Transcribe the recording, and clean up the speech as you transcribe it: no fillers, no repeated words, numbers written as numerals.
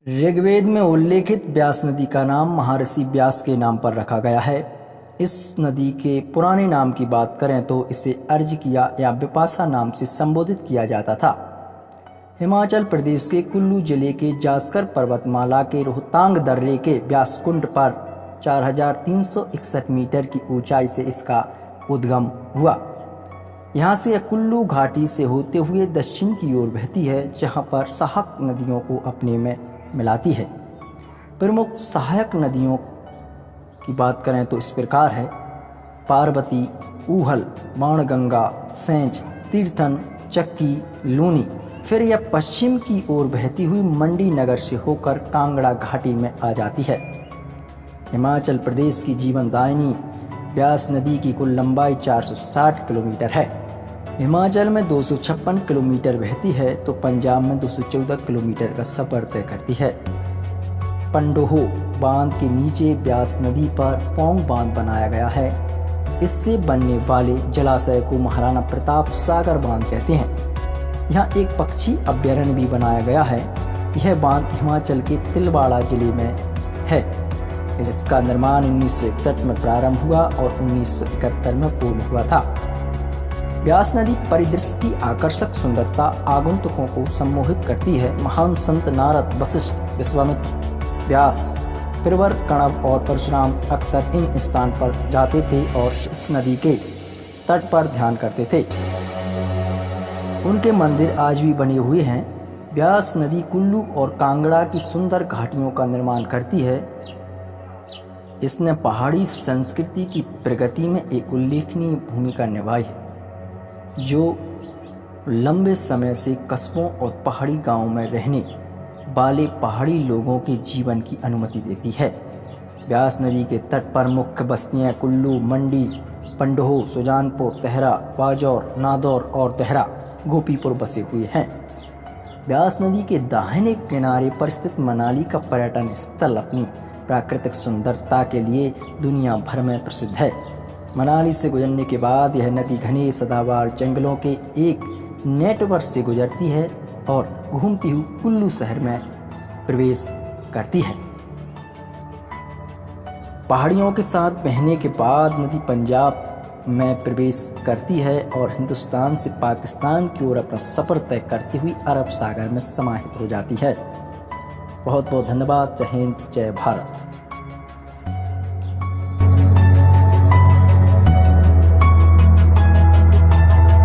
ऋग्वेद में उल्लेखित ब्यास नदी का नाम महर्षि व्यास के नाम पर रखा गया है। इस नदी के पुराने नाम की बात करें तो इसे अर्जिकिया या विपाशा नाम से संबोधित किया जाता था। हिमाचल प्रदेश के कुल्लू जिले के जासकर पर्वतमाला के रोहतांग दर्रे के व्यास कुंड पर 4361 मीटर की ऊंचाई से इसका उद्गम हुआ। यहाँ से यह कुल्लू घाटी से होते हुए दक्षिण की ओर बहती है, जहाँ पर सहायक नदियों को अपने में मिलाती है। प्रमुख सहायक नदियों की बात करें तो इस प्रकार है: पार्वती, ऊहल, बाणगंगा, सेंच, तीर्थन, चक्की, लूनी। फिर यह पश्चिम की ओर बहती हुई मंडी नगर से होकर कांगड़ा घाटी में आ जाती है। हिमाचल प्रदेश की जीवनदायिनी ब्यास नदी की कुल लंबाई 460 किलोमीटर है। हिमाचल में 256 किलोमीटर बहती है तो पंजाब में 214 किलोमीटर का सफर तय करती है। पंडोहो बांध के नीचे ब्यास नदी पर पौंग बांध बनाया गया है। इससे बनने वाले जलाशय को महाराणा प्रताप सागर बांध कहते हैं। यहाँ एक पक्षी अभ्यारण्य भी बनाया गया है। यह बांध हिमाचल के तिलवाड़ा जिले में है, जिसका निर्माण 1961 में प्रारंभ हुआ और 1971 में पूर्ण हुआ था। ब्यास नदी परिदृश्य की आकर्षक सुंदरता आगंतुकों को सम्मोहित करती है। महान संत नारद, वशिष्ठ, विश्वामित्र, व्यास, पिरवर, कणव और परशुराम अक्सर इन स्थान पर जाते थे और इस नदी के तट पर ध्यान करते थे। उनके मंदिर आज भी बने हुए हैं। ब्यास नदी कुल्लू और कांगड़ा की सुंदर घाटियों का निर्माण करती है। इसने पहाड़ी संस्कृति की प्रगति में एक उल्लेखनीय भूमिका निभाई है, जो लंबे समय से कस्बों और पहाड़ी गांवों में रहने वाले पहाड़ी लोगों के जीवन की अनुमति देती है। ब्यास नदी के तट पर मुख्य बस्तियां कुल्लू, मंडी, पंडोह, सुजानपुर, तेहरा, बाजौर, नादौर और देहरा, गोपीपुर बसे हुए हैं। ब्यास नदी के दाहिने किनारे पर स्थित मनाली का पर्यटन स्थल अपनी प्राकृतिक सुंदरता के लिए दुनिया भर में प्रसिद्ध है। मनाली से गुजरने के बाद यह नदी घने सदाबहार जंगलों के एक नेटवर्क से गुजरती है और घूमती हुई कुल्लू शहर में प्रवेश करती है। पहाड़ियों के साथ बहने के बाद नदी पंजाब में प्रवेश करती है और हिंदुस्तान से पाकिस्तान की ओर अपना सफर तय करती हुई अरब सागर में समाहित हो जाती है। बहुत बहुत धन्यवाद। जय हिंद, जय भारत।